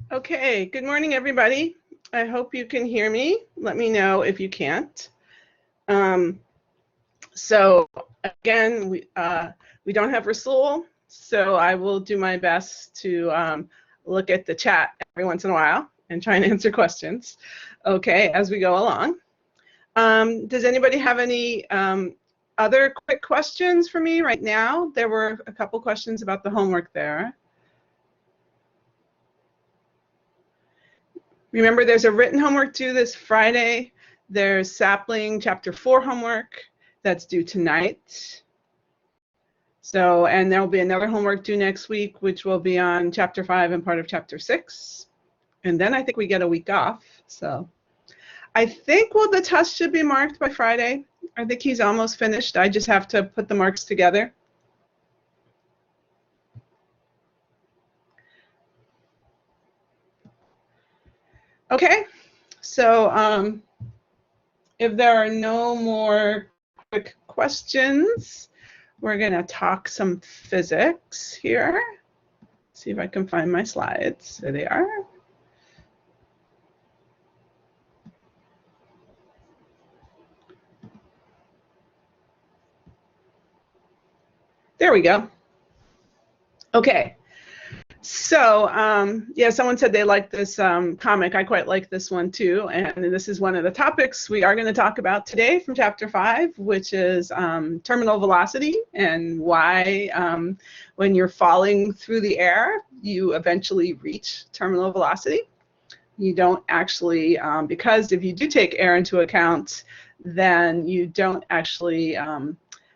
Okay, good morning, everybody. I hope you can hear me. Let me know if you can't. So again, we don't have Rasul, so I will do my best to look at the chat every once in a while and try and answer questions, okay, as we go along. Does anybody have any other quick questions for me right now? There were a couple questions about the homework there. Remember, there's a written homework due this Friday. There's Sapling Chapter 4 homework that's due tonight. So, and there'll be another homework due next week, which will be on Chapter 5 and part of Chapter 6. And then I think we get a week off. So I think, well, the test should be marked by Friday. I think he's almost finished. I just have to put the marks together. Okay, so if there are no more quick questions, we're going to talk some physics here. See if I can find my slides. There they are. There we go. Okay. So yeah, someone said they liked this comic. I quite like this one too. And this is one of the topics we are going to talk about today from Chapter 5, which is terminal velocity and why when you're falling through the air, you eventually reach terminal velocity. You don't actually, because if you do take air into account, then you don't actually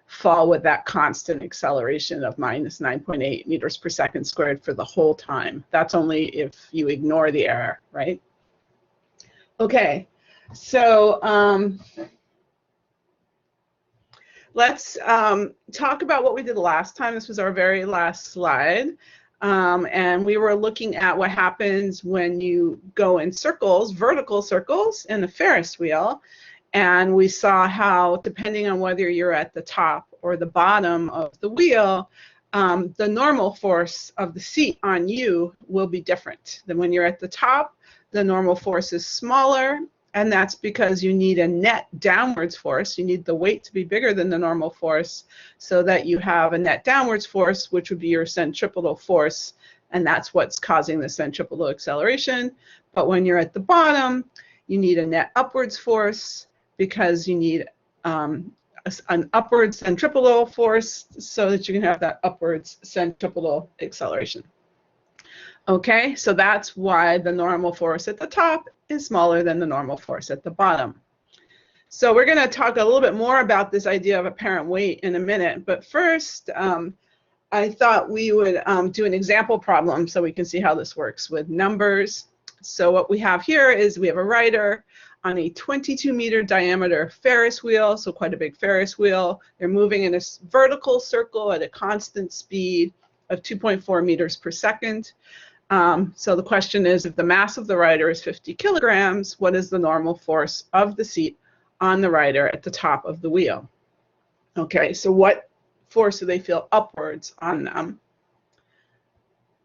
fall with that constant acceleration of minus 9.8 meters per second squared for the whole time. That's only if you ignore the error, right? Okay, so let's talk about what we did last time. This was our very last slide. And we were looking at what happens when you go in circles, vertical circles, in the Ferris wheel. And we saw how, depending on whether you're at the top or the bottom of the wheel, the normal force of the seat on you will be different than when you're at the top. The normal force is smaller, and that's because you need a net downwards force. You need the weight to be bigger than the normal force so that you have a net downwards force, which would be your centripetal force, and that's what's causing the centripetal acceleration. But when you're at the bottom, you need a net upwards force, because you need an upward centripetal force so that you can have that upwards centripetal acceleration. Okay, so that's why the normal force at the top is smaller than the normal force at the bottom. So we're going to talk a little bit more about this idea of apparent weight in a minute, but first I thought we would do an example problem so we can see how this works with numbers. So what we have here is we have a rider on a 22-meter diameter Ferris wheel, so quite a big Ferris wheel. They're moving in a vertical circle at a constant speed of 2.4 meters per second. So the question is, if the mass of the rider is 50 kilograms, what is the normal force of the seat on the rider at the top of the wheel? Okay, so what force do they feel upwards on them?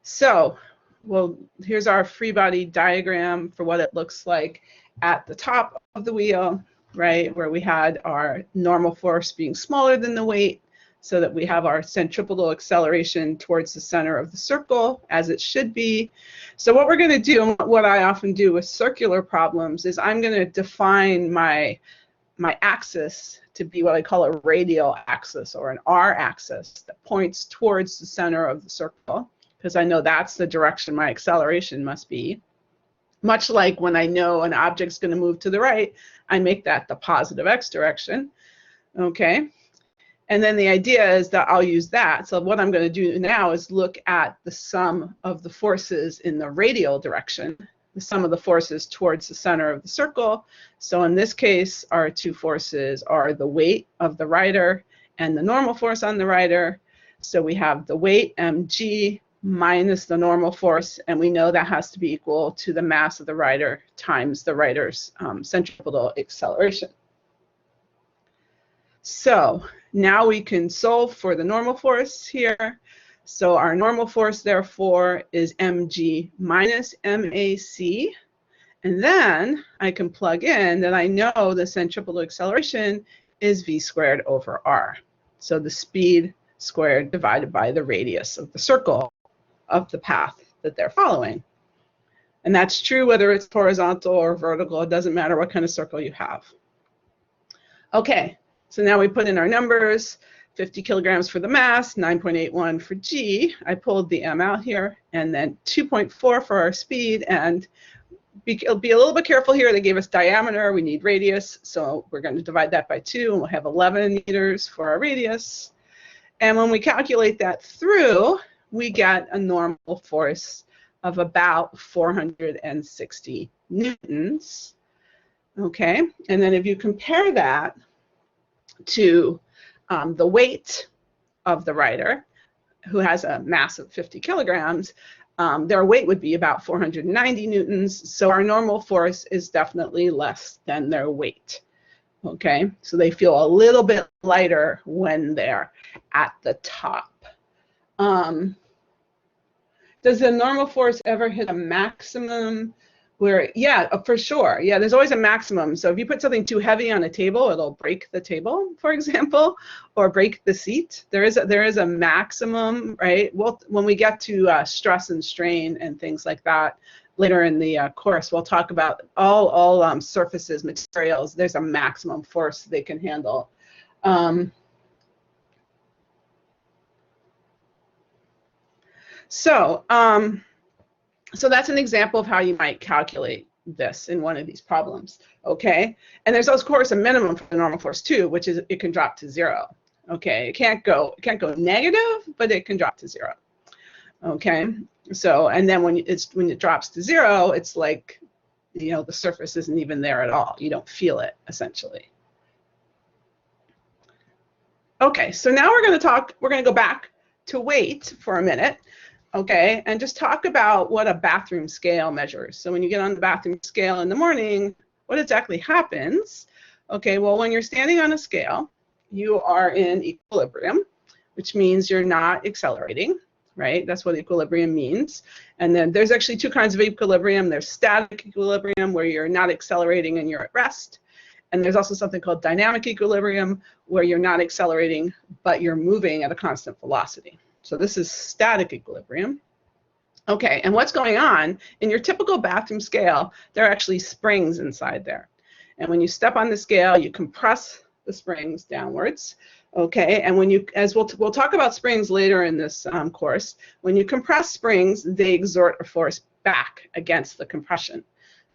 So, well, here's our free body diagram for what it looks like at the top of the wheel, right, where we had our normal force being smaller than the weight, so that we have our centripetal acceleration towards the center of the circle, as it should be. So what we're going to do, and what I often do with circular problems, is I'm going to define my axis to be what I call a radial axis, or an r-axis, that points towards the center of the circle, because I know that's the direction my acceleration must be. Much like when I know an object's going to move to the right, I make that the positive x direction. Okay, and then the idea is that I'll use that. So what I'm going to do now is look at the sum of the forces in the radial direction, the sum of the forces towards the center of the circle. So in this case, our two forces are the weight of the rider and the normal force on the rider. So we have the weight, mg, minus the normal force, and we know that has to be equal to the mass of the rider times the rider's centripetal acceleration. So now we can solve for the normal force here. So our normal force, therefore, is mg minus mac. And then I can plug in that I know the centripetal acceleration is v squared over r. So the speed squared divided by the radius of the circle of the path that they're following. And that's true whether it's horizontal or vertical. It doesn't matter what kind of circle you have. Okay, so now we put in our numbers. 50 kilograms for the mass, 9.81 for g. I pulled the m out here, and then 2.4 for our speed. And be a little bit careful here. They gave us diameter. We need radius, so we're going to divide that by 2, and we'll have 11 meters for our radius. And when we calculate that through, we get a normal force of about 460 newtons. Okay, and then if you compare that to the weight of the rider, who has a mass of 50 kilograms, their weight would be about 490 newtons. So our normal force is definitely less than their weight. Okay, so they feel a little bit lighter when they're at the top. Does the normal force ever hit a maximum? Where, yeah, for sure. Yeah, there's always a maximum. So if you put something too heavy on a table, it'll break the table, for example, or break the seat. There is a maximum, right? Well, when we get to stress and strain and things like that later in the course, we'll talk about all surfaces, materials. There's a maximum force they can handle. So that's an example of how you might calculate this in one of these problems, okay? And there's, of course, a minimum for the normal force too, which is it can drop to 0, okay? It can't go negative, but it can drop to 0, okay? So, and then when it drops to 0, it's like, you know, the surface isn't even there at all. You don't feel it, essentially. Okay, so now we're going to go back to weight for a minute. Okay, and just talk about what a bathroom scale measures. So when you get on the bathroom scale in the morning, what exactly happens? Okay, well, when you're standing on a scale, you are in equilibrium, which means you're not accelerating, right? That's what equilibrium means. And then there's actually two kinds of equilibrium. There's static equilibrium, where you're not accelerating and you're at rest. And there's also something called dynamic equilibrium, where you're not accelerating, but you're moving at a constant velocity. So this is static equilibrium. Okay, and what's going on? In your typical bathroom scale, there are actually springs inside there. And when you step on the scale, you compress the springs downwards. Okay, and when you, as we'll talk about springs later in this course, when you compress springs, they exert a force back against the compression.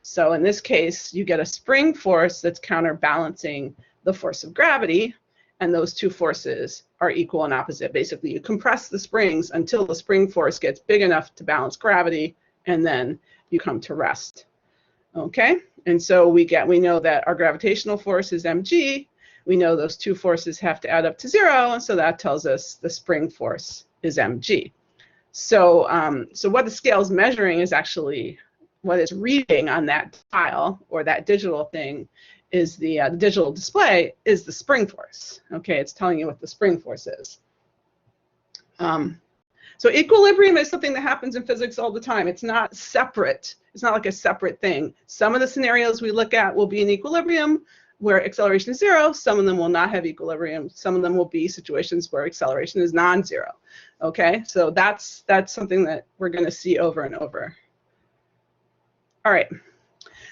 So in this case, you get a spring force that's counterbalancing the force of gravity, and those two forces are equal and opposite. Basically, you compress the springs until the spring force gets big enough to balance gravity, and then you come to rest. Okay, and so we know that our gravitational force is mg. We know those two forces have to add up to 0, and so that tells us the spring force is mg. So, so what the scale is measuring is actually what it's reading on that dial, or that digital thing, is the digital display is the spring force. Okay, it's telling you what the spring force is. So equilibrium is something that happens in physics all the time. It's not separate. It's not like a separate thing. Some of the scenarios we look at will be in equilibrium where acceleration is 0. Some of them will not have equilibrium. Some of them will be situations where acceleration is non-zero. Okay, so that's something that we're going to see over and over. All right.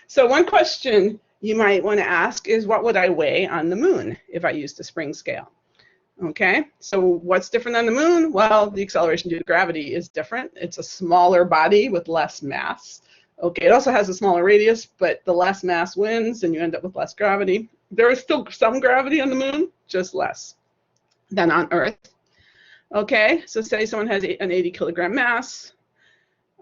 So one question you might want to ask is, what would I weigh on the moon if I used a spring scale? Okay, so what's different on the moon? Well, the acceleration due to gravity is different. It's a smaller body with less mass. Okay, it also has a smaller radius, but the less mass wins and you end up with less gravity. There is still some gravity on the moon, just less than on Earth. Okay, so say someone has an 80 kilogram mass.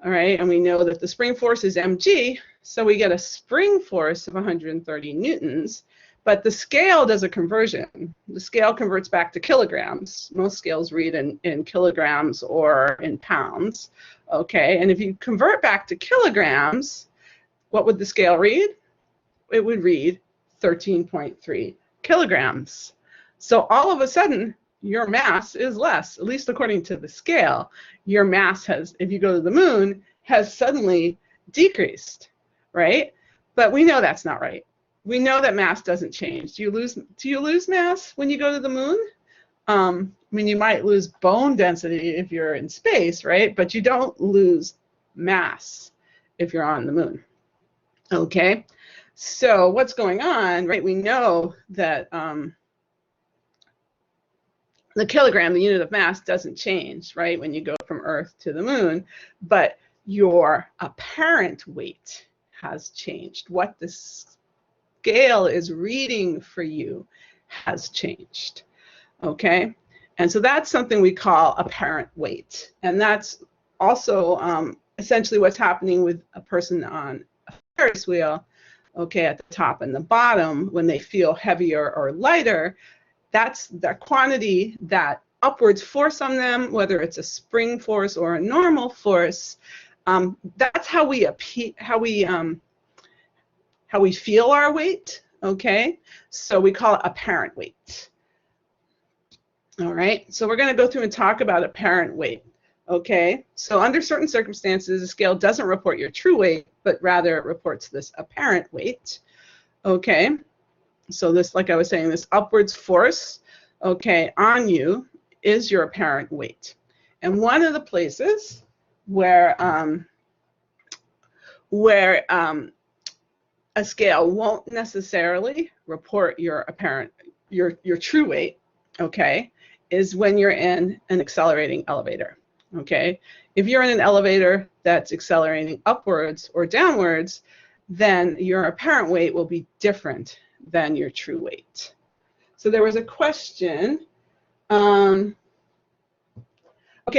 All right, and we know that the spring force is mg, so we get a spring force of 130 newtons, but the scale does a conversion. The scale converts back to kilograms. Most scales read in kilograms or in pounds. Okay, and if you convert back to kilograms, what would the scale read? It would read 13.3 kilograms. So all of a sudden, your mass is less, at least according to the scale. Your mass has, if you go to the moon, has suddenly decreased, right? But we know that's not right. We know that mass doesn't change. Do you lose mass when you go to the moon? I mean, you might lose bone density if you're in space, right? But you don't lose mass if you're on the moon. Okay, so what's going on, right? We know that the kilogram, the unit of mass, doesn't change, right, when you go from Earth to the moon, but your apparent weight has changed. What the scale is reading for you has changed, okay? And so that's something we call apparent weight. And that's also essentially what's happening with a person on a Ferris wheel, okay, at the top and the bottom, when they feel heavier or lighter. That's the quantity, that upwards force on them, whether it's a spring force or a normal force. That's how we feel our weight. Okay, so we call it apparent weight. All right, so we're going to go through and talk about apparent weight. Okay, so under certain circumstances, the scale doesn't report your true weight, but rather it reports this apparent weight. Okay. So this, like I was saying, this upwards force, okay, on you is your apparent weight. And one of the places where a scale won't necessarily report your apparent, your true weight, okay, is when you're in an accelerating elevator, okay? If you're in an elevator that's accelerating upwards or downwards, then your apparent weight will be different than your true weight. So there was a question. Okay,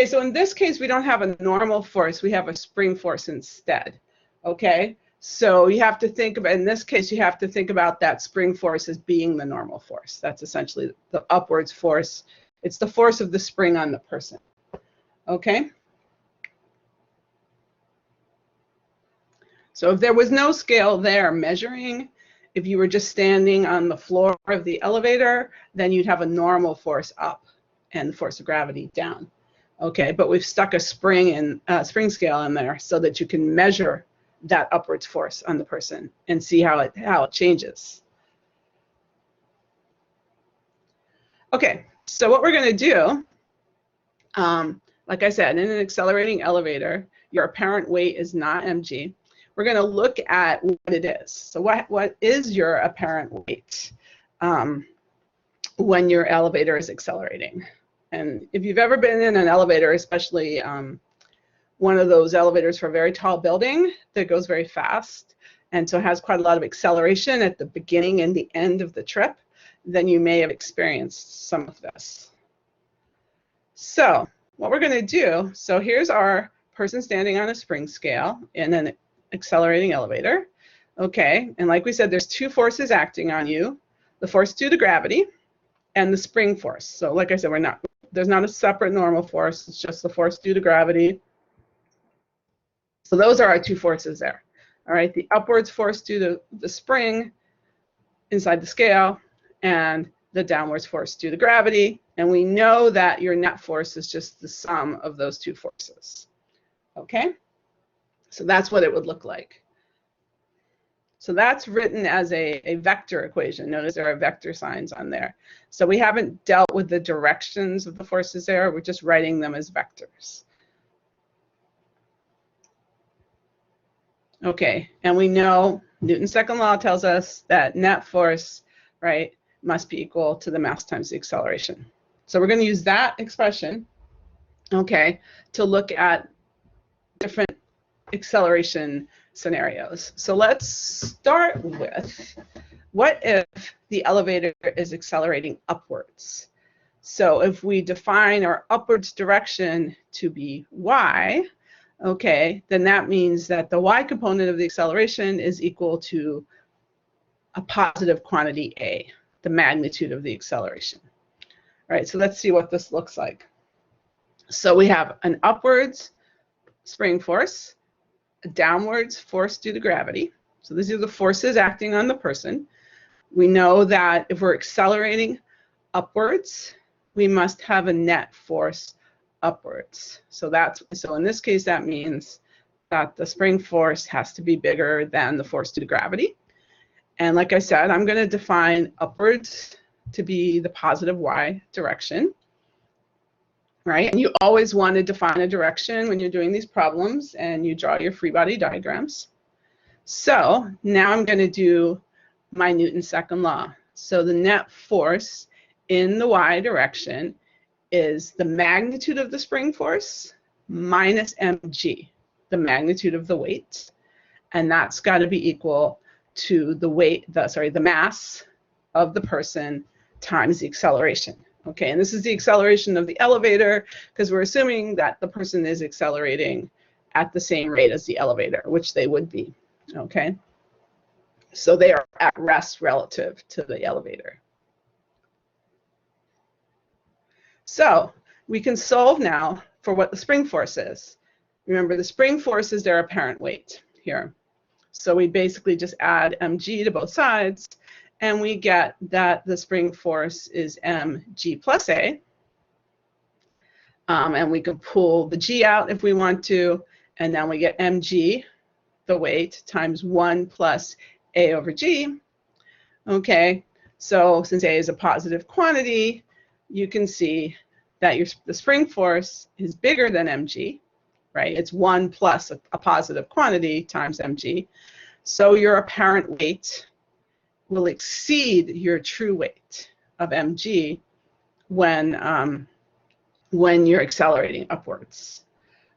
so in this case, we don't have a normal force. We have a spring force instead. Okay, so you have to think about, in this case, you have to think about that spring force as being the normal force. That's essentially the upwards force. It's the force of the spring on the person. Okay. So if there was no scale there measuring, if you were just standing on the floor of the elevator, then you'd have a normal force up and the force of gravity down. Okay, but we've stuck a spring scale in there so that you can measure that upwards force on the person and see how it changes. Okay, so what we're going to do, like I said, in an accelerating elevator, your apparent weight is not mg. We're going to look at what it is. So what is your apparent weight when your elevator is accelerating? And if you've ever been in an elevator, especially one of those elevators for a very tall building that goes very fast, and so has quite a lot of acceleration at the beginning and the end of the trip, then you may have experienced some of this. So what we're going to do, so here's our person standing on a spring scale in an accelerating elevator. Okay, and like we said, there's two forces acting on you, the force due to gravity and the spring force. So like I said, there's not a separate normal force, it's just the force due to gravity. So those are our two forces there. All right, the upwards force due to the spring inside the scale and the downwards force due to gravity. And we know that your net force is just the sum of those two forces. Okay? So that's what it would look like. So that's written as a vector equation. Notice there are vector signs on there. So we haven't dealt with the directions of the forces there. We're just writing them as vectors. Okay, and we know Newton's second law tells us that net force, right, must be equal to the mass times the acceleration. So we're going to use that expression, okay, to look at different acceleration scenarios. So let's start with, what if the elevator is accelerating upwards? So if we define our upwards direction to be y, okay, then that means that the y component of the acceleration is equal to a positive quantity a, the magnitude of the acceleration. All right, so let's see what this looks like. So we have an upwards spring force, a downwards force due to gravity. So these are the forces acting on the person. We know that if we're accelerating upwards, we must have a net force upwards. So in this case, that means that the spring force has to be bigger than the force due to gravity. And like I said, I'm going to define upwards to be the positive y direction, right? And you always want to define a direction when you're doing these problems, and you draw your free body diagrams. So now I'm going to do my Newton's second law. So the net force in the y direction is the magnitude of the spring force minus mg, the magnitude of the weight, and that's got to be equal to the mass of the person times the acceleration. Okay, and this is the acceleration of the elevator, because we're assuming that the person is accelerating at the same rate as the elevator, which they would be. Okay, so they are at rest relative to the elevator. So we can solve now for what the spring force is. Remember, the spring force is their apparent weight here. So we basically just add mg to both sides, and we get that the spring force is mg plus a. And we can pull the g out if we want to, and then we get mg, the weight, times 1 plus a over g. Okay, so since a is a positive quantity, you can see that the spring force is bigger than mg, right? It's 1 plus a positive quantity times mg. So your apparent weight will exceed your true weight of mg when you're accelerating upwards.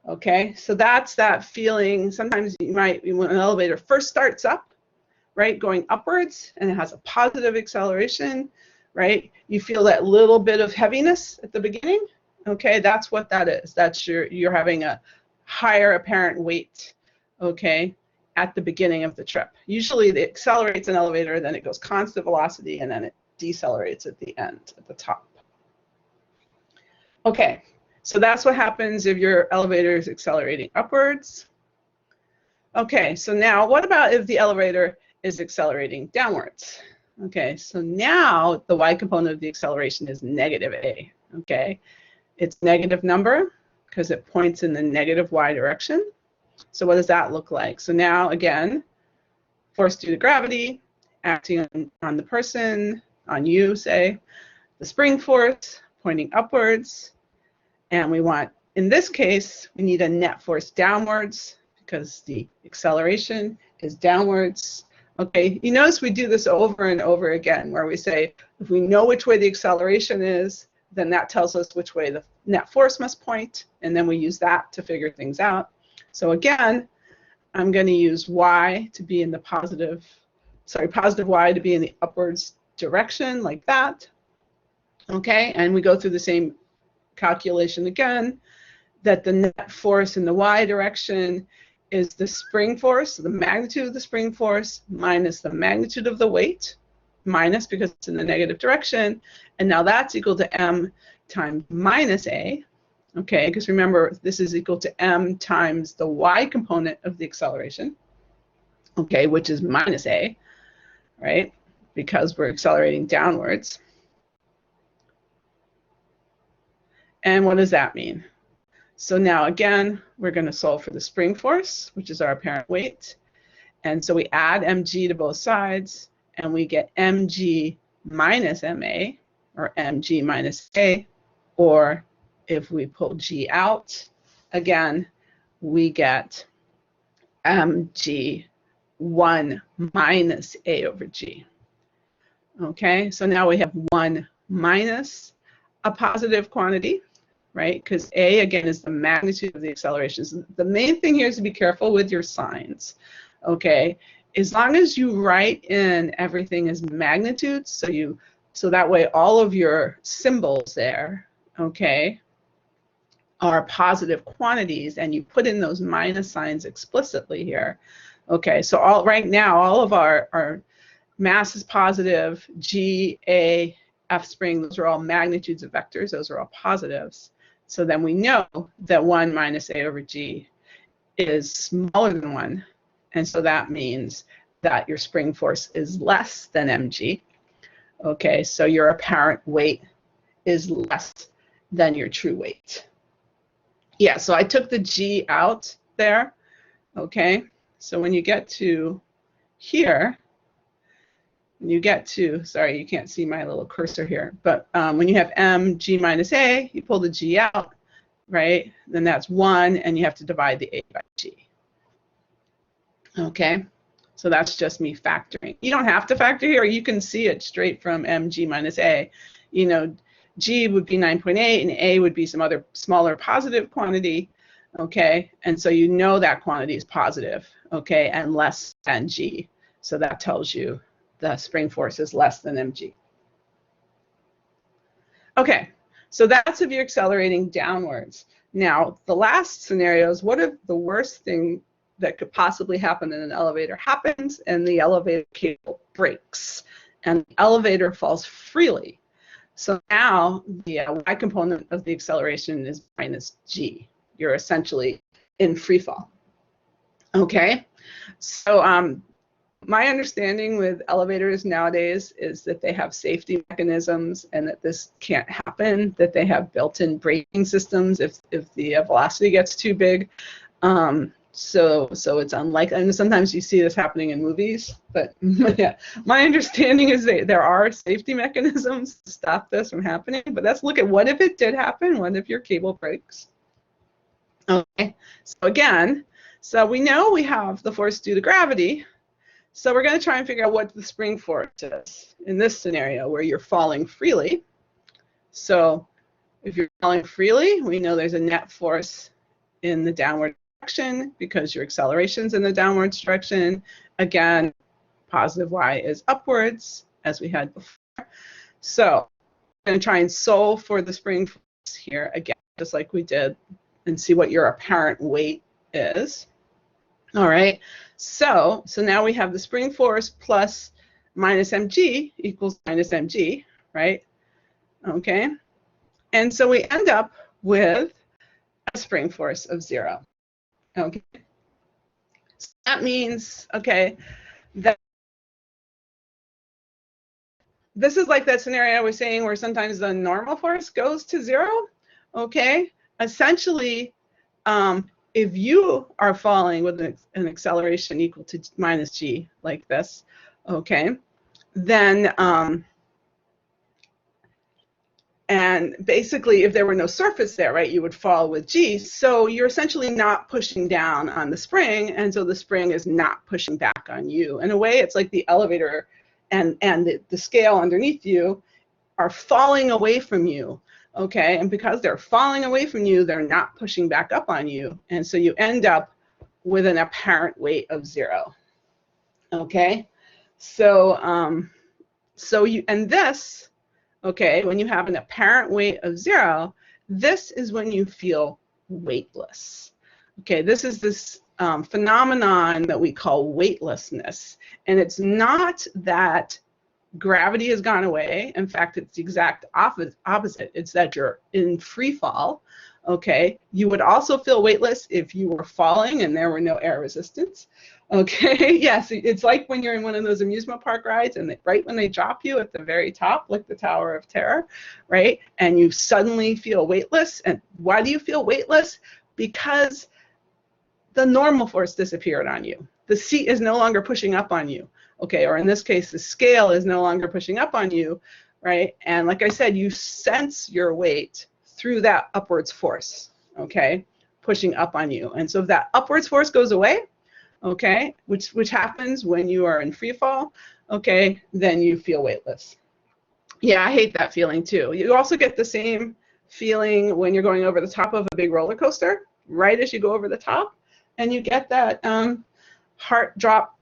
Okay, so that's that feeling. Sometimes you might, when an elevator first starts up, right, going upwards, and it has a positive acceleration, right, you feel that little bit of heaviness at the beginning. Okay, that's what that is. That's you're having a higher apparent weight, okay, at the beginning of the trip. Usually it accelerates an elevator, then it goes constant velocity, and then it decelerates at the end, at the top. Okay, so that's what happens if your elevator is accelerating upwards. Okay, so now what about if the elevator is accelerating downwards? Okay, so now the y component of the acceleration is negative a. Okay, it's negative number because it points in the negative y direction. So what does that look like? So now again, force due to gravity acting on the person, on you, say, the spring force pointing upwards, and we want, in this case, we need a net force downwards because the acceleration is downwards. Okay, you notice we do this over and over again, where we say if we know which way the acceleration is, then that tells us which way the net force must point, and then we use that to figure things out. So again, I'm going to use y to be in the positive y to be in the upwards direction, like that. Okay, and we go through the same calculation again, that the net force in the y direction is the spring force, the magnitude of the spring force, minus the magnitude of the weight, minus because it's in the negative direction, and now that's equal to m times minus a. Okay, because remember, this is equal to m times the y component of the acceleration, okay, which is minus a, right, because we're accelerating downwards. And what does that mean? So now again, we're going to solve for the spring force, which is our apparent weight. And so we add mg to both sides, and we get mg minus ma, or mg minus a, or if we pull g out, again, we get mg 1 minus a over g. Okay, so now we have 1 minus a positive quantity, right? Because a, again, is the magnitude of the accelerations. The main thing here is to be careful with your signs, okay? As long as you write in everything as magnitudes, so that way all of your symbols there, okay, are positive quantities, and you put in those minus signs explicitly here. Okay, so right now, all of our mass is positive, g, a, f spring, those are all magnitudes of vectors, those are all positives. So then we know that 1 minus a over g is smaller than 1, and so that means that your spring force is less than mg. Okay, so your apparent weight is less than your true weight. Yeah, so I took the G out there, okay? So when you get to here, you get to, sorry, you can't see my little cursor here, but when you have mg minus a, you pull the G out, right? Then that's 1, and you have to divide the a by g. Okay, so that's just me factoring. You don't have to factor here. You can see it straight from mg minus a. You know, g would be 9.8, and a would be some other smaller positive quantity. Okay, and so you know that quantity is positive, okay, and less than g. So that tells you the spring force is less than mg. Okay, so that's if you're accelerating downwards. Now, the last scenario is, what if the worst thing that could possibly happen in an elevator happens, and the elevator cable breaks, and the elevator falls freely? So now the y component of the acceleration is minus g. You're essentially in free fall. Okay, so my understanding with elevators nowadays is that they have safety mechanisms, and that this can't happen, that they have built-in braking systems if the velocity gets too big. So it's unlikely, and sometimes you see this happening in movies, but yeah, my understanding is that there are safety mechanisms to stop this from happening. But let's look at, what if it did happen? What if your cable breaks? Okay, so again, so we know we have the force due to gravity. So we're going to try and figure out what the spring force is in this scenario where you're falling freely. So if you're falling freely, we know there's a net force in the downward direction because your acceleration's in the downward direction. Again, positive y is upwards, as we had before. So I'm going to try and solve for the spring force here again, just like we did, and see what your apparent weight is. All right, so now we have the spring force plus minus mg equals minus mg, right? Okay, and so we end up with a spring force of 0. Okay, so that means, okay, that this is like that scenario I was saying where sometimes the normal force goes to 0. Okay, essentially, if you are falling with an acceleration equal to minus g like this, okay, then and basically if there were no surface there, right, you would fall with g. So you're essentially not pushing down on the spring, and so the spring is not pushing back on you. In a way, it's like the elevator and the scale underneath you are falling away from you. Okay, and because they're falling away from you, they're not pushing back up on you, and so you end up with an apparent weight of 0. Okay, so this, okay, when you have an apparent weight of 0, this is when you feel weightless. Okay, this is this phenomenon that we call weightlessness, and it's not that gravity has gone away. In fact, it's the exact opposite. It's that you're in free fall. Okay, you would also feel weightless if you were falling and there were no air resistance. Okay, yes, it's like when you're in one of those amusement park rides, and right when they drop you at the very top, like the Tower of Terror, right, and you suddenly feel weightless. And why do you feel weightless? Because the normal force disappeared on you. The seat is no longer pushing up on you. Okay, or in this case, the scale is no longer pushing up on you, right? And like I said, you sense your weight through that upwards force, okay, pushing up on you. And so if that upwards force goes away, okay, which happens when you are in free fall, okay, then you feel weightless. Yeah, I hate that feeling too. You also get the same feeling when you're going over the top of a big roller coaster, right as you go over the top, and you get that heart drop,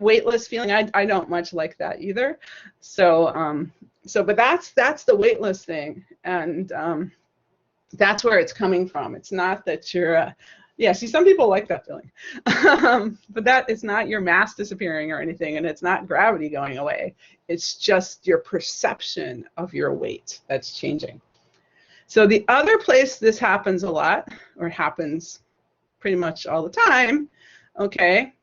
weightless feeling. I don't much like that either. So but that's the weightless thing, and that's where it's coming from. It's not that you're yeah, see, some people like that feeling. But that is not your mass disappearing or anything, and it's not gravity going away. It's just your perception of your weight that's changing. So the other place this happens a lot, or happens pretty much all the time, okay,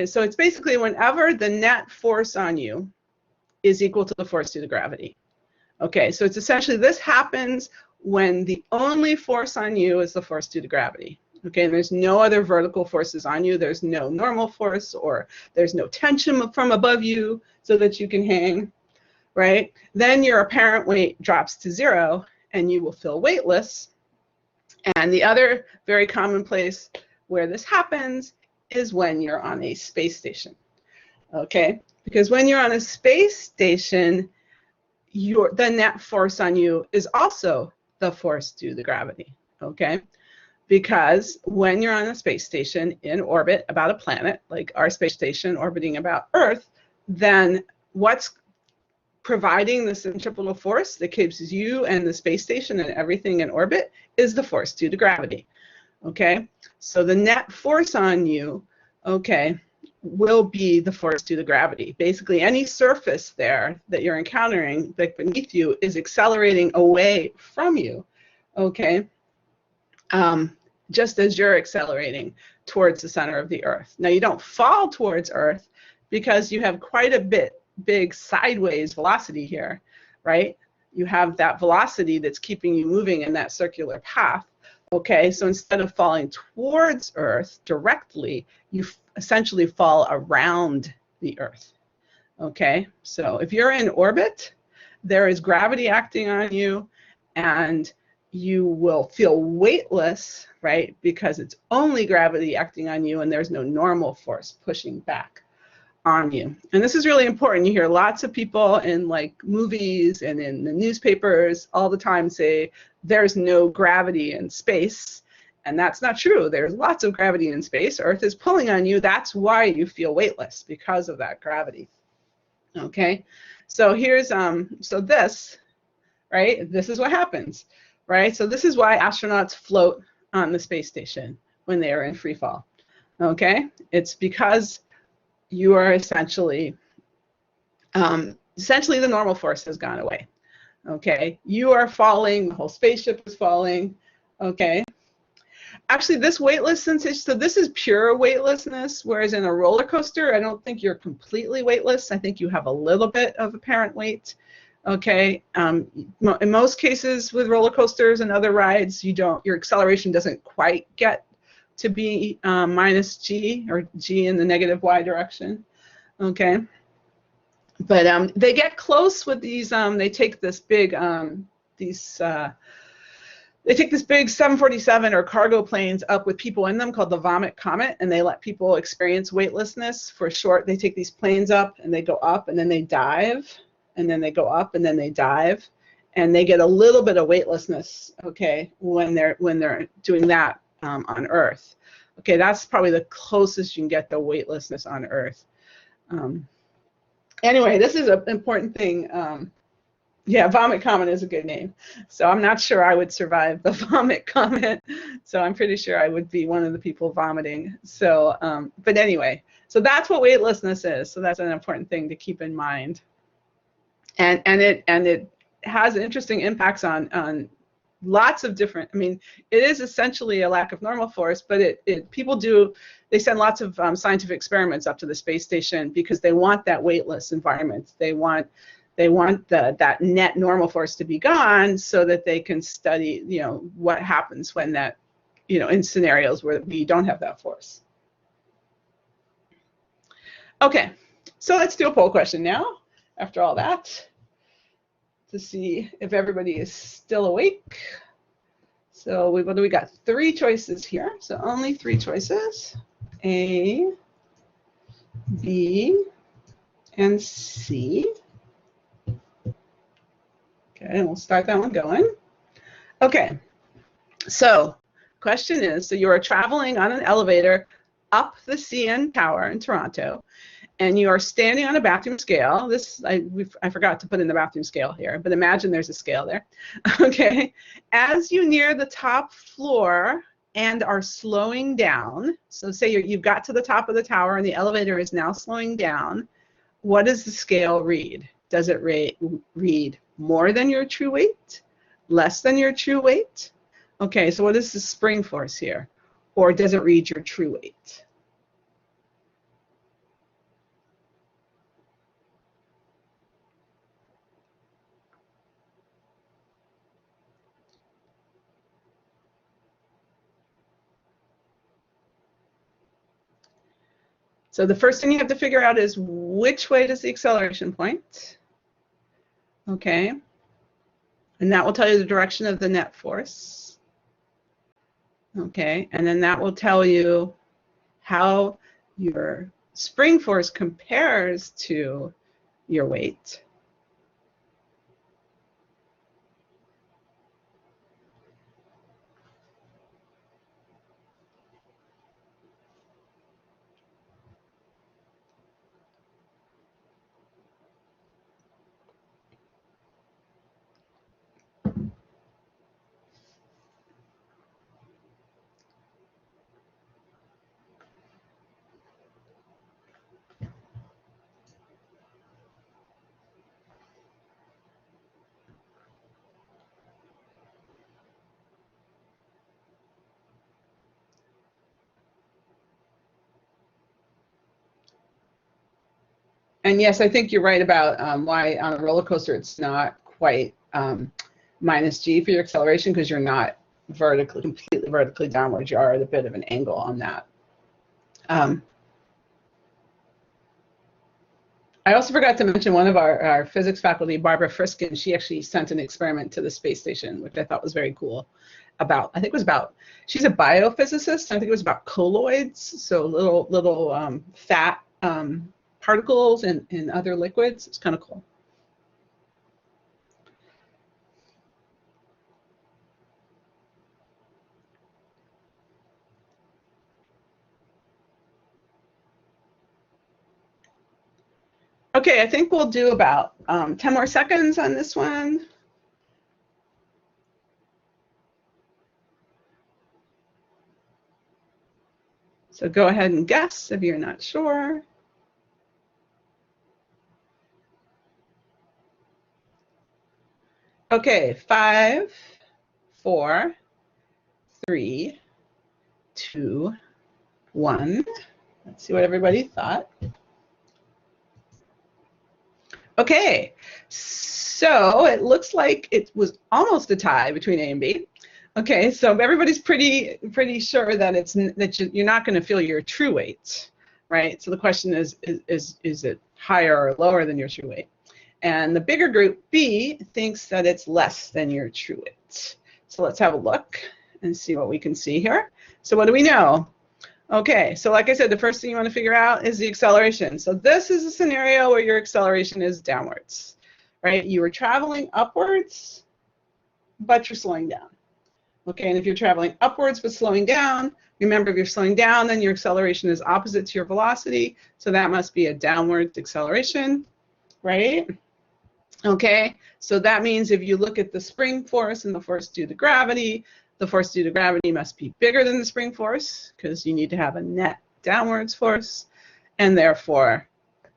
so it's basically whenever the net force on you is equal to the force due to gravity. Okay, so it's essentially this happens when the only force on you is the force due to gravity. Okay, and there's no other vertical forces on you. There's no normal force, or there's no tension from above you so that you can hang, right? Then your apparent weight drops to 0 and you will feel weightless. And the other very common place where this happens is when you're on a space station. Okay, because when you're on a space station, the net force on you is also the force due to gravity. Okay, because when you're on a space station in orbit about a planet, like our space station orbiting about Earth, then what's providing the centripetal force that keeps you and the space station and everything in orbit is the force due to gravity. Okay, so the net force on you, okay, will be the force due to gravity. Basically, any surface there that you're encountering, like beneath you, is accelerating away from you. Okay, just as you're accelerating towards the center of the Earth. Now, you don't fall towards Earth because you have quite a big sideways velocity here, right? You have that velocity that's keeping you moving in that circular path. Okay, so instead of falling towards Earth directly, you essentially fall around the Earth. Okay, so if you're in orbit, there is gravity acting on you, and you will feel weightless, right? Because it's only gravity acting on you and there's no normal force pushing back on you. And this is really important. You hear lots of people in like movies and in the newspapers all the time say there's no gravity in space, and that's not true. There's lots of gravity in space. Earth is pulling on you. That's why you feel weightless, because of that gravity. Okay, so here's so this, right, this is what happens, right? So this is why astronauts float on the space station when they are in free fall. Okay, it's because you are essentially the normal force has gone away. Okay, you are falling, the whole spaceship is falling. Okay, actually this weightless sensation, so this is pure weightlessness, whereas in a roller coaster, I don't think you're completely weightless. I think you have a little bit of apparent weight. Okay, in most cases with roller coasters and other rides, your acceleration doesn't quite get to be minus g, or g in the negative y direction. Okay, but they get close with these. They take this big they take this big 747 or cargo planes up with people in them called the Vomit Comet, and they let people experience weightlessness for short. They take these planes up and they go up and then they dive, and then they go up and then they dive, and they get a little bit of weightlessness. Okay, when they're doing that on Earth. Okay, that's probably the closest you can get to weightlessness on Earth. Anyway, this is an important thing. Yeah, Vomit Comet is a good name. So I'm not sure I would survive the Vomit Comet. So I'm pretty sure I would be one of the people vomiting. So, but anyway, so that's what weightlessness is. So that's an important thing to keep in mind. And it has interesting impacts on lots of different. I mean, it is essentially a lack of normal force, but they send lots of scientific experiments up to the space station because they want that weightless environment. They want that net normal force to be gone so that they can study, what happens when that, in scenarios where we don't have that force. Okay, so let's do a poll question now, after all that, to see if everybody is still awake. So we got 3 choices here, so only 3 choices, A, B, and C. Okay, we'll start that one going. Okay, so question is, so you are traveling on an elevator up the CN Tower in Toronto, and you are standing on a bathroom scale. I forgot to put in the bathroom scale here, but imagine there's a scale there. Okay, as you near the top floor and are slowing down, so say you've got to the top of the tower and the elevator is now slowing down, what does the scale read? Does it read more than your true weight? Less than your true weight? Okay, so what is the spring force here? Or does it read your true weight? So the first thing you have to figure out is which way does the acceleration point? Okay. And that will tell you the direction of the net force. Okay. And then that will tell you how your spring force compares to your weight. And yes, I think you're right about why on a roller coaster it's not quite minus g for your acceleration, because you're not completely vertically downwards. You are at a bit of an angle on that. I also forgot to mention one of our physics faculty, Barbara Friskin, she actually sent an experiment to the space station, which I thought was very cool. She's a biophysicist. I think it was about colloids, so little fat particles in other liquids. It's kind of cool. Okay, I think we'll do about 10 more seconds on this one. So go ahead and guess if you're not sure. Okay, 5, 4, 3, 2, 1. Let's see what everybody thought. Okay, so it looks like it was almost a tie between A and B. Okay, so everybody's pretty sure that you're not going to feel your true weight, right? So the question is it higher or lower than your true weight? And the bigger group, B, thinks that it's less than your true weight. So let's have a look and see what we can see here. So what do we know? Okay, so like I said, the first thing you want to figure out is the acceleration. So this is a scenario where your acceleration is downwards, right? You were traveling upwards, but you're slowing down. Okay, and if you're traveling upwards but slowing down, remember if you're slowing down, then your acceleration is opposite to your velocity, so that must be a downward acceleration, right? Okay, so that means if you look at the spring force and the force due to gravity, the force due to gravity must be bigger than the spring force, because you need to have a net downwards force, and therefore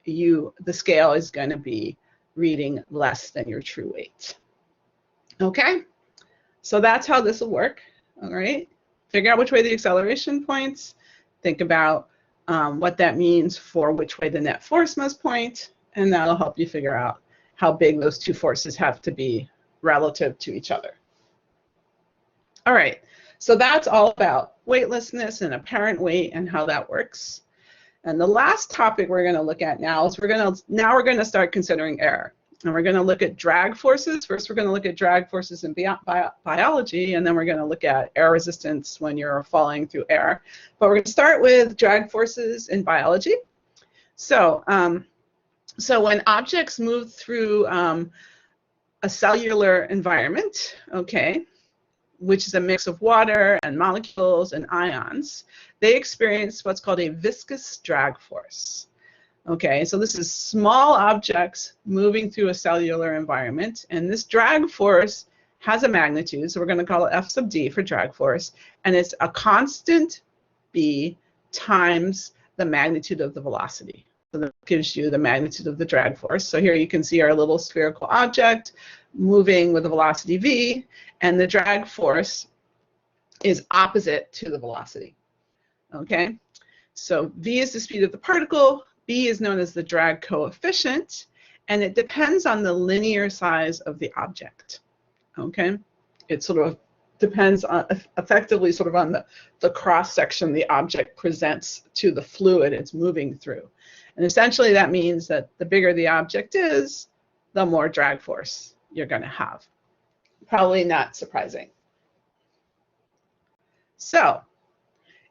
the scale is going to be reading less than your true weight. Okay, so that's how this will work. All right, figure out which way the acceleration points, think about what that means for which way the net force must point, and that'll help you figure out how big those two forces have to be relative to each other. All right, so that's all about weightlessness and apparent weight and how that works. And the last topic we're going to look at now is we're going to start considering error. And we're going to look at drag forces. First, we're going to look at drag forces in biology, and then we're going to look at air resistance when you're falling through air. But we're going to start with drag forces in biology. So, so when objects move through a cellular environment, okay, which is a mix of water and molecules and ions, they experience what's called a viscous drag force. Okay, so this is small objects moving through a cellular environment, and this drag force has a magnitude, so we're going to call it F sub d for drag force, and it's a constant b times the magnitude of the velocity. So that gives you the magnitude of the drag force. So here you can see our little spherical object moving with a velocity v, and the drag force is opposite to the velocity. Okay, so v is the speed of the particle, b is known as the drag coefficient, and it depends on the linear size of the object. Okay, it sort of depends on effectively sort of on the cross section the object presents to the fluid it's moving through. And essentially that means that the bigger the object is, the more drag force you're going to have. Probably not surprising. So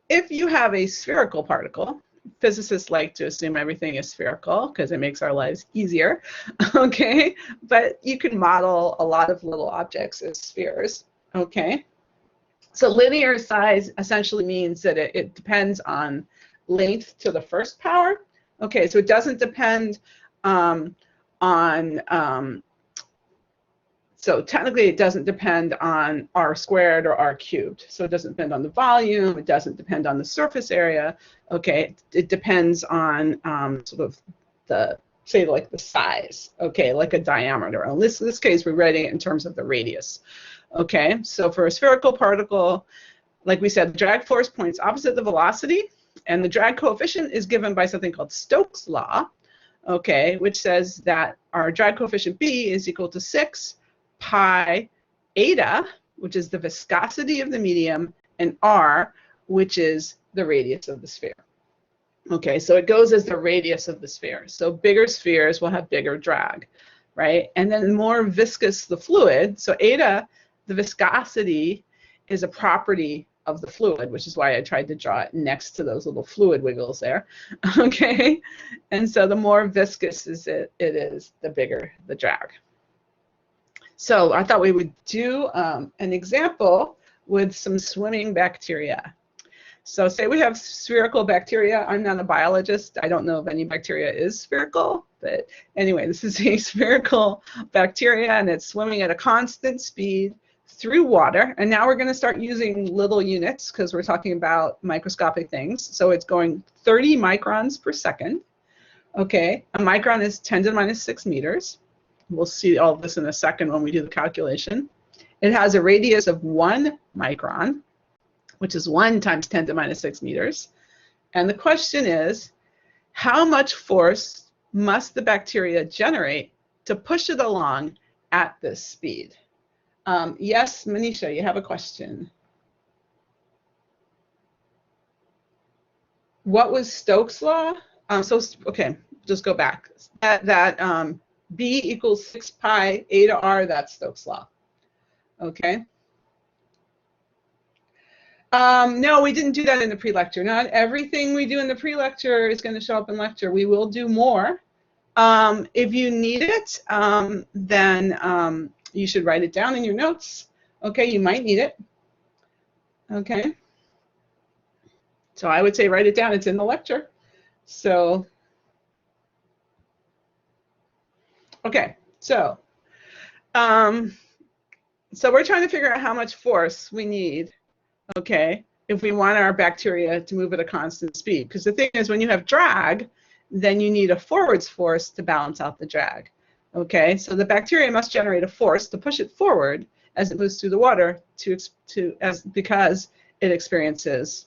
if you have a spherical particle, physicists like to assume everything is spherical because it makes our lives easier, okay? But you can model a lot of little objects as spheres, okay? So linear size essentially means that it depends on length to the first power. Okay, so it doesn't depend so technically it doesn't depend on r squared or r cubed. So it doesn't depend on the volume, it doesn't depend on the surface area, okay? It depends on sort of the, say like the size, okay, like a diameter. In this case, we're writing it in terms of the radius, okay? So for a spherical particle, like we said, the drag force points opposite the velocity, and the drag coefficient is given by something called Stokes' law, okay, which says that our drag coefficient B is equal to 6 pi eta, which is the viscosity of the medium, and r, which is the radius of the sphere. Okay, so it goes as the radius of the sphere. So bigger spheres will have bigger drag, right? And then the more viscous the fluid, so eta, the viscosity, is a property of the fluid, which is why I tried to draw it next to those little fluid wiggles there, okay? And so the more viscous it is, the bigger the drag. So I thought we would do an example with some swimming bacteria. So say we have spherical bacteria. I'm not a biologist. I don't know if any bacteria is spherical, but anyway, this is a spherical bacteria and it's swimming at a constant speed through water. And now we're going to start using little units because we're talking about microscopic things. So it's going 30 microns per second. Okay, a micron is 10 to the minus 6 meters. We'll see all of this in a second when we do the calculation. It has a radius of 1 micron, which is 1 times 10 to the minus 6 meters. And the question is, how much force must the bacteria generate to push it along at this speed? Yes, Manisha, you have a question. What was Stokes' law? Okay, just go back. That B equals 6 pi eta r, that's Stokes' law. Okay. No, we didn't do that in the pre-lecture. Not everything we do in the pre-lecture is going to show up in lecture. We will do more. If you need it, then you should write it down in your notes. Okay, you might need it. Okay. So I would say write it down. It's in the lecture. So, okay, so we're trying to figure out how much force we need, okay, if we want our bacteria to move at a constant speed. Because the thing is, when you have drag, then you need a forwards force to balance out the drag. Okay, so the bacteria must generate a force to push it forward as it moves through the water because it experiences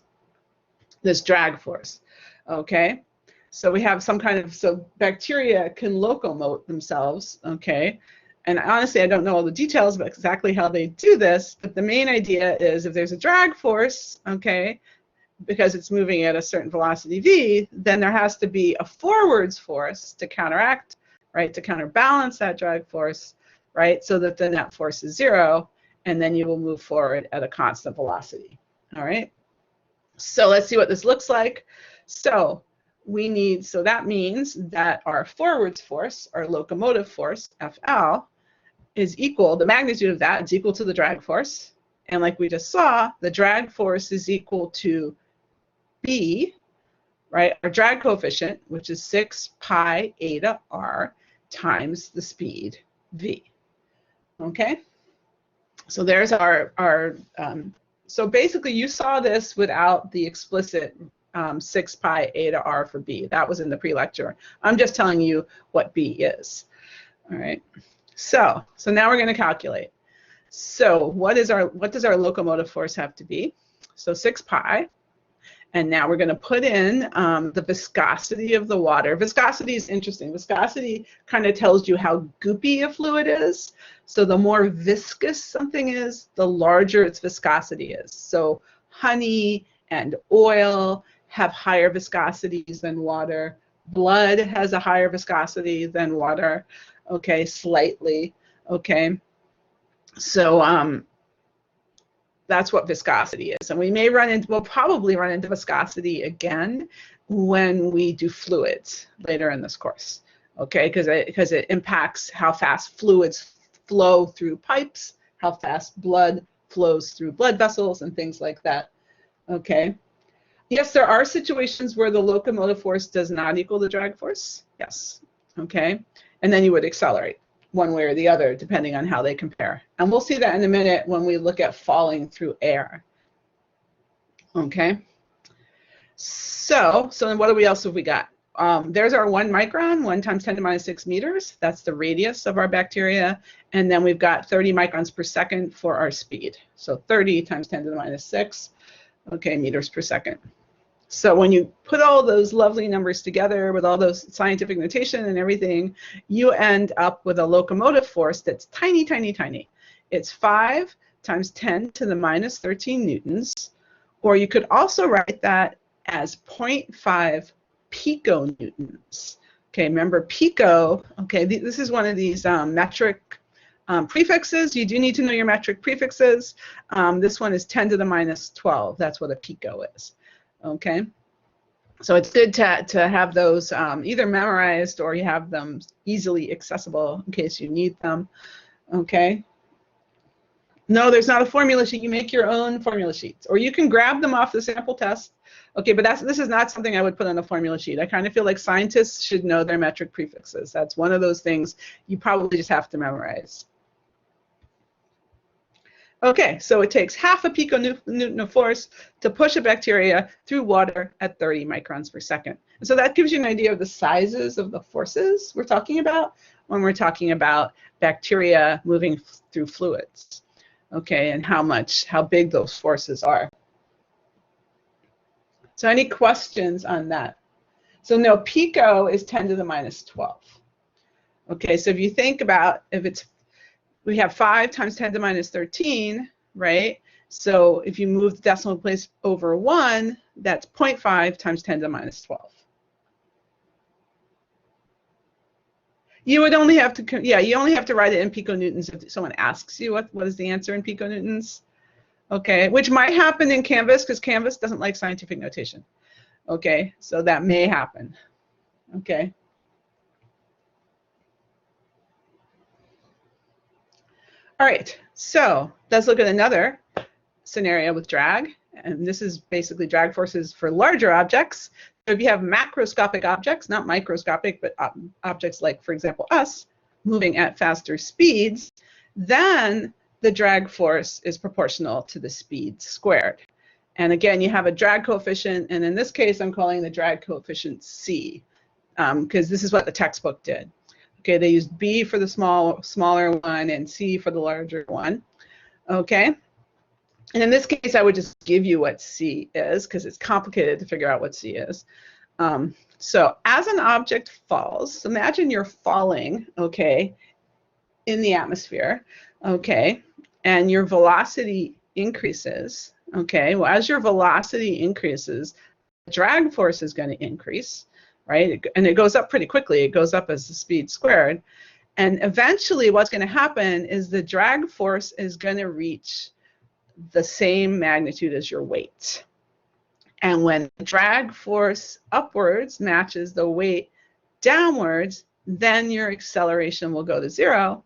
this drag force. Okay, so we have some kind of, so bacteria can locomote themselves, okay, and honestly I don't know all the details about exactly how they do this, but the main idea is if there's a drag force, okay, because it's moving at a certain velocity v, then there has to be a forwards force to counteract, right, to counterbalance that drag force, right, so that the net force is 0, and then you will move forward at a constant velocity. All right, so let's see what this looks like. So we need, so that means that our forwards force, our locomotive force, FL, is equal, the magnitude of that is equal to the drag force. And like we just saw, the drag force is equal to B, right, our drag coefficient, which is 6 pi eta r times the speed v. Okay, so there's our so basically you saw this without the explicit 6 pi eta r for b. That was in the pre-lecture. I'm just telling you what b is. All right, so now we're going to calculate. So what does our locomotive force have to be? So 6 pi. And now we're going to put in the viscosity of the water. Viscosity is interesting. Viscosity kind of tells you how goopy a fluid is. So the more viscous something is, the larger its viscosity is. So honey and oil have higher viscosities than water. Blood has a higher viscosity than water, okay, slightly, okay. So that's what viscosity is. And we'll probably run into viscosity again when we do fluids later in this course, okay? Because it impacts how fast fluids flow through pipes, how fast blood flows through blood vessels and things like that, okay? Yes, there are situations where the locomotive force does not equal the drag force, yes, okay? And then you would accelerate one way or the other, depending on how they compare. And we'll see that in a minute when we look at falling through air. Okay. So then what else have we got? There's our 1 micron, 1 times 10 to the minus 6 meters. That's the radius of our bacteria. And then we've got 30 microns per second for our speed. So 30 times 10 to the minus 6, okay, meters per second. So when you put all those lovely numbers together with all those scientific notation and everything, you end up with a locomotive force that's tiny, tiny, tiny. It's 5 times 10 to the minus 13 newtons, or you could also write that as 0.5 piconewtons. Okay, remember pico, okay, this is one of these metric prefixes. You do need to know your metric prefixes. This one is 10 to the minus 12. That's what a pico is. Okay, so it's good to have those either memorized or you have them easily accessible in case you need them. Okay. No, there's not a formula sheet. You make your own formula sheets, or you can grab them off the sample test. Okay, but this is not something I would put on a formula sheet. I kind of feel like scientists should know their metric prefixes. That's one of those things you probably just have to memorize. Okay, so it takes half a piconewton of force to push a bacteria through water at 30 microns per second. And so that gives you an idea of the sizes of the forces we're talking about when we're talking about bacteria moving through fluids. Okay, and how big those forces are. So any questions on that? So no, pico is 10 to the minus 12. Okay, so if you think about we have 5 times 10 to the minus 13, right? So if you move the decimal place over 1, that's 0.5 times 10 to the minus 12. You would only have to, you only have to write it in piconewtons if someone asks you what is the answer in piconewtons. Okay, which might happen in Canvas because Canvas doesn't like scientific notation. Okay, so that may happen. Okay. All right, so let's look at another scenario with drag. And this is basically drag forces for larger objects. So if you have macroscopic objects, not microscopic, but objects like, for example, us, moving at faster speeds, then the drag force is proportional to the speed squared. And again, you have a drag coefficient, and in this case, I'm calling the drag coefficient C, because this is what the textbook did. Okay, they used B for the smaller one and C for the larger one. Okay, and in this case, I would just give you what C is because it's complicated to figure out what C is. So as an object falls, imagine you're falling, okay, in the atmosphere, okay, and your velocity increases, okay. Well, as your velocity increases, the drag force is going to increase, right? And it goes up pretty quickly. It goes up as the speed squared. And eventually what's going to happen is the drag force is going to reach the same magnitude as your weight. And when the drag force upwards matches the weight downwards, then your acceleration will go to 0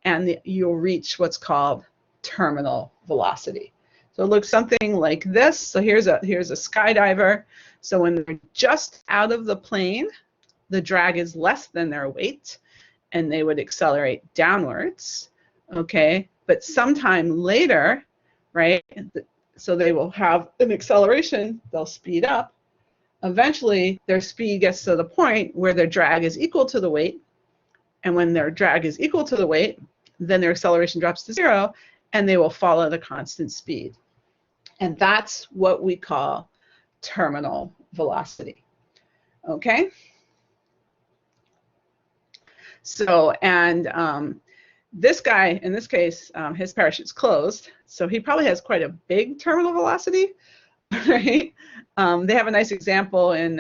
and you'll reach what's called terminal velocity. So it looks something like this. So here's a skydiver. So when they're just out of the plane, the drag is less than their weight and they would accelerate downwards, okay? But sometime later, right, so they will have an acceleration, they'll speed up. Eventually, their speed gets to the point where their drag is equal to the weight, and when their drag is equal to the weight, then their acceleration drops to 0, and they will follow the constant speed. And that's what we call terminal velocity. Okay? So, and this guy, in this case, his parachute's closed, so he probably has quite a big terminal velocity, right? They have a nice example in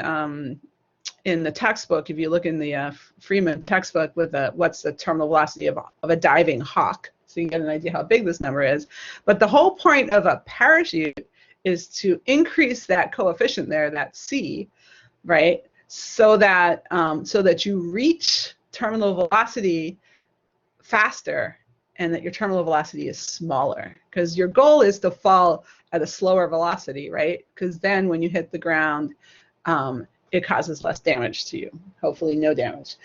the textbook. If you look in the Freeman textbook with what's the terminal velocity of a diving hawk, so you can get an idea how big this number is. But the whole point of a parachute is to increase that coefficient there, that c, right? So that you reach terminal velocity faster, and that your terminal velocity is smaller, because your goal is to fall at a slower velocity, right? Because then when you hit the ground, it causes less damage to you, hopefully no damage.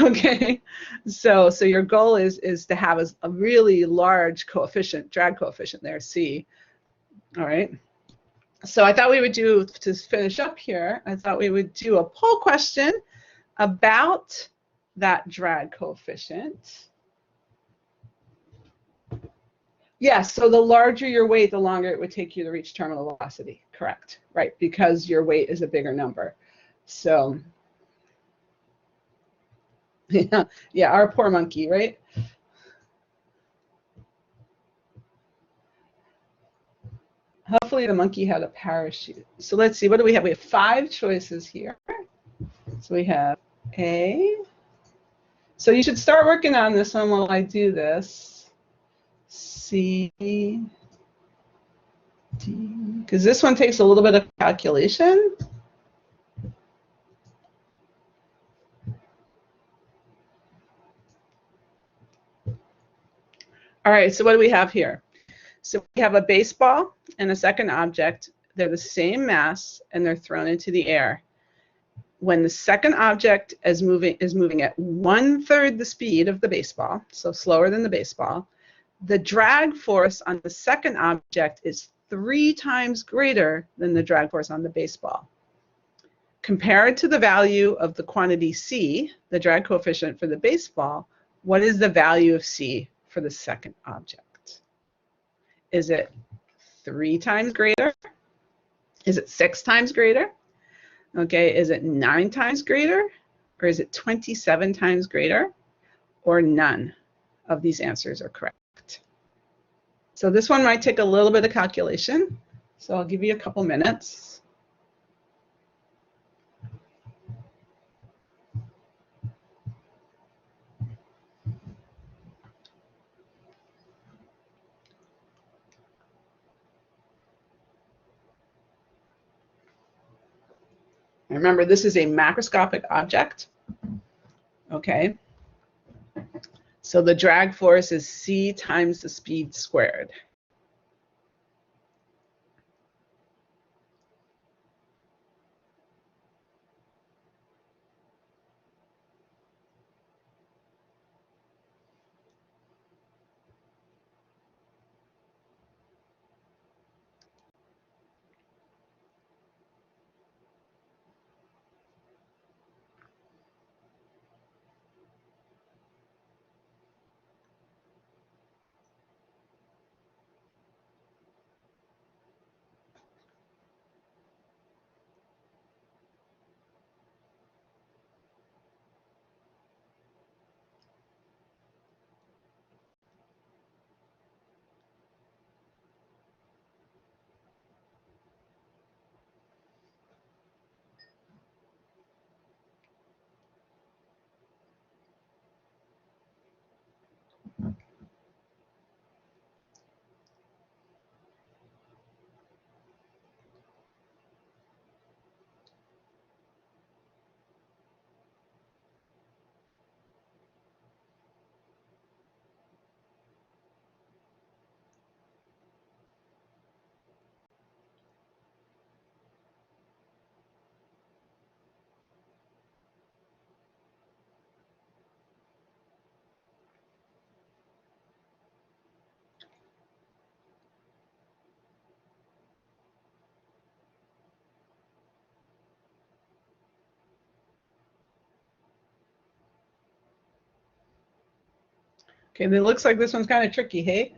Okay, so your goal is to have a really large coefficient, drag coefficient there, c. All right. So I thought we would do, to finish up here, I thought we would do a poll question about that drag coefficient. Yes, so the larger your weight, the longer it would take you to reach terminal velocity. Correct, right, because your weight is a bigger number. So, yeah, our poor monkey, right? Hopefully the monkey had a parachute. So let's see, what do we have? We have 5 choices here. So we have A. So you should start working on this one while I do this. C, D, because this one takes a little bit of calculation. All right, so what do we have here? So we have a baseball and a second object. They're the same mass, and they're thrown into the air. When the second object is moving at 1/3 the speed of the baseball, so slower than the baseball, the drag force on the second object is 3 times greater than the drag force on the baseball. Compared to the value of the quantity c, the drag coefficient for the baseball, what is the value of c for the second object? Is it 3 times greater? Is it 6 times greater? Okay, is it 9 times greater? Or is it 27 times greater? Or none of these answers are correct. So this one might take a little bit of calculation. So I'll give you a couple minutes. Remember, this is a macroscopic object. Okay. So the drag force is c times the speed squared. Okay, then it looks like this one's kind of tricky, hey?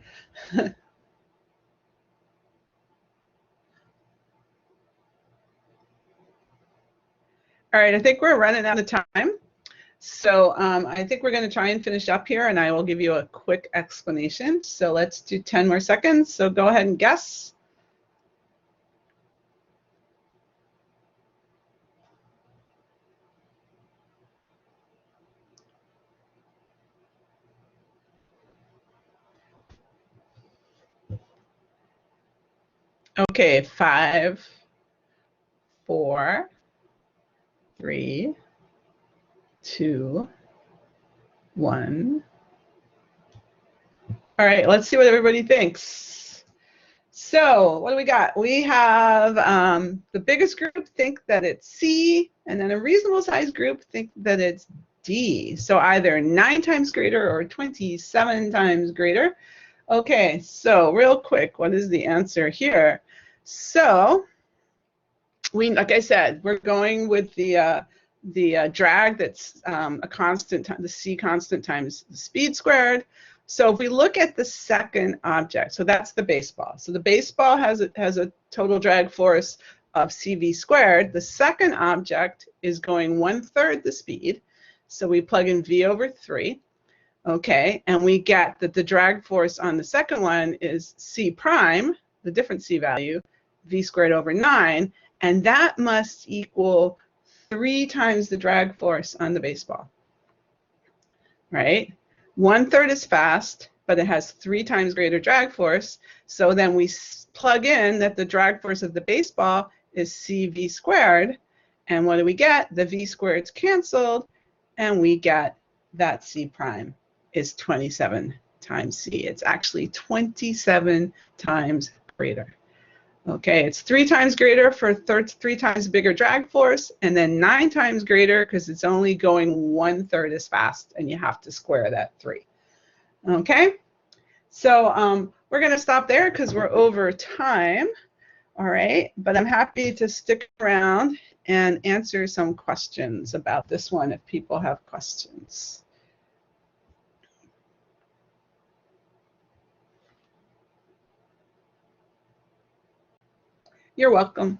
All right, I think we're running out of time. So I think we're going to try and finish up here, and I will give you a quick explanation. So let's do 10 more seconds. So go ahead and guess. Okay, 5, 4, 3, 2, 1. All right, let's see what everybody thinks. So what do we got? We have the biggest group think that it's C, and then a reasonable sized group think that it's D. So either 9 times greater or 27 times greater. Okay, so real quick, what is the answer here? So like I said, we're going with the drag that's a constant, the c constant times the speed squared. So if we look at the second object, so that's the baseball. So the baseball has a total drag force of cv squared. The second object is going 1/3 the speed. So we plug in v over 3. Okay, and we get that the drag force on the second one is c prime, the different c value, v squared over 9. And that must equal 3 times the drag force on the baseball, right? 1/3 is fast, but it has 3 times greater drag force. So then we plug in that the drag force of the baseball is cv squared. And what do we get? The v squared's canceled, and we get that c prime is 27 times c. It's actually 27 times greater. Okay, it's 3 times greater for 3 times bigger drag force, and then 9 times greater because it's only going 1/3 as fast, and you have to square that 3. Okay, so we're going to stop there because we're over time. All right, but I'm happy to stick around and answer some questions about this one if people have questions. You're welcome.